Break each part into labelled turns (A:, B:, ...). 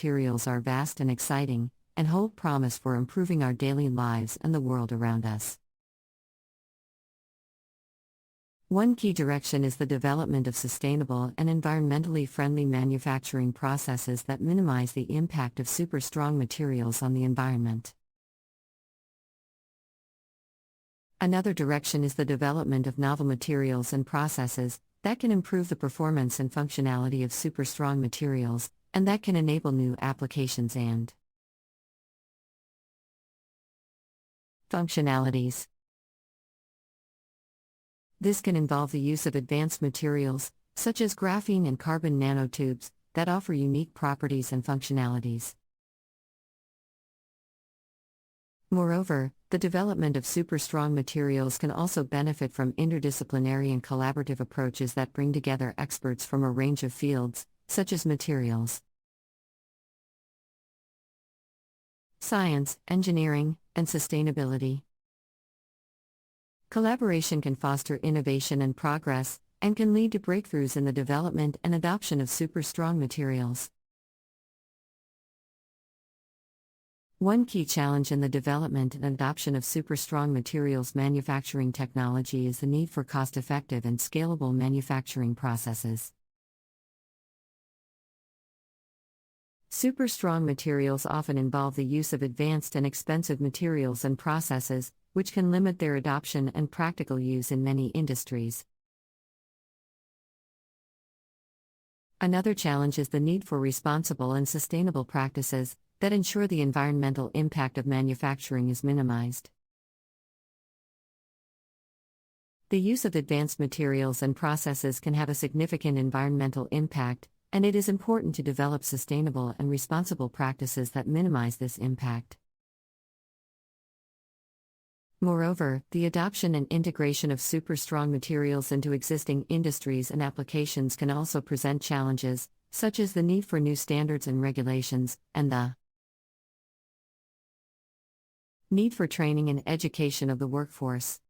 A: materials are vast and exciting, and hold promise for improving our daily lives and the world around us. One key direction is the development of sustainable and environmentally friendly manufacturing processes that minimize the impact of super strong materials on the environment. Another direction is the development of novel materials and processes that can improve the performance and functionality of super strong materials, and that can enable new applications and functionalities. This can involve the use of advanced materials, such as graphene and carbon nanotubes, that offer unique properties and functionalities. Moreover, the development of super strong materials can also benefit from interdisciplinary and collaborative approaches that bring together experts from a range of fields, such as materials science, engineering, and sustainability. Collaboration can foster innovation and progress, and can lead to breakthroughs in the development and adoption of super strong materials. One key challenge in the development and adoption of super strong materials manufacturing technology is the need for cost-effective and scalable manufacturing processes. Super strong materials often involve the use of advanced and expensive materials and processes, which can limit their adoption and practical use in many industries. Another challenge is the need for responsible and sustainable practices that ensure the environmental impact of manufacturing is minimized. The use of advanced materials and processes can have a significant environmental impact, and it is important to develop sustainable and responsible practices that minimize this impact. Moreover, the adoption and integration of super strong materials into existing industries and applications can also present challenges, such as the need for new standards and regulations, and the need for training and education of the workforce.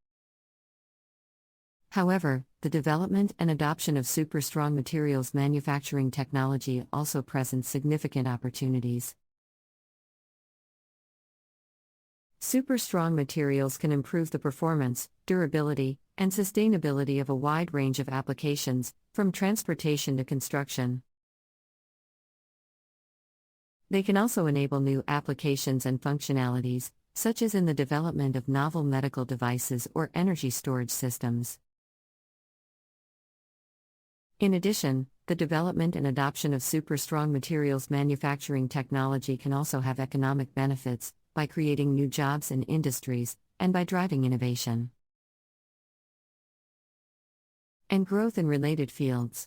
A: However, the development and adoption of super strong materials manufacturing technology also presents significant opportunities. Super strong materials can improve the performance, durability, and sustainability of a wide range of applications, from transportation to construction. They can also enable new applications and functionalities, such as in the development of novel medical devices or energy storage systems. In addition, the development and adoption of super strong materials manufacturing technology can also have economic benefits, by creating new jobs in industries, and by driving innovation and growth in related fields.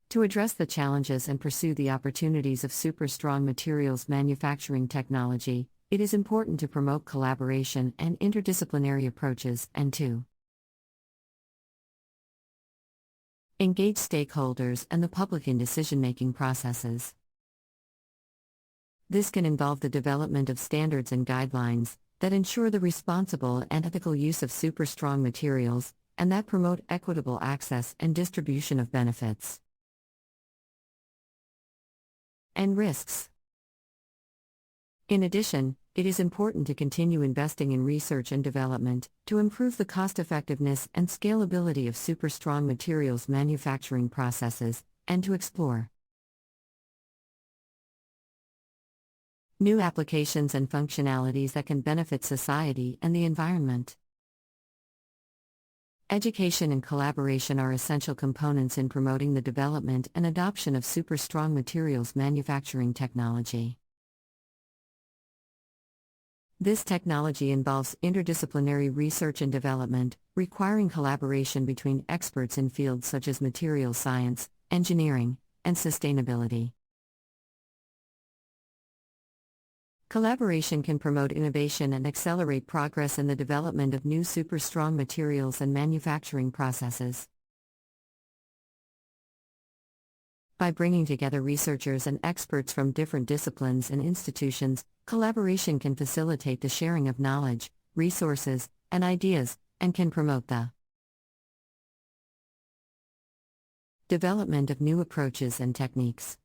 A: To address the challenges and pursue the opportunities of super strong materials manufacturing technology, it is important to promote collaboration and interdisciplinary approaches and to engage stakeholders and the public in decision-making processes. This can involve the development of standards and guidelines that ensure the responsible and ethical use of super strong materials, and that promote equitable access and distribution of benefits and risks. In addition, it is important to continue investing in research and development to improve the cost-effectiveness and scalability of super strong materials manufacturing processes, and to explore new applications and functionalities that can benefit society and the environment. Education and collaboration are essential components in promoting the development and adoption of super strong materials manufacturing technology. This technology involves interdisciplinary research and development, requiring collaboration between experts in fields such as materials science, engineering, and sustainability. Collaboration can promote innovation and accelerate progress in the development of new super strong materials and manufacturing processes. By bringing together researchers and experts from different disciplines and institutions, collaboration can facilitate the sharing of knowledge, resources, and ideas, and can promote the development of new approaches and techniques.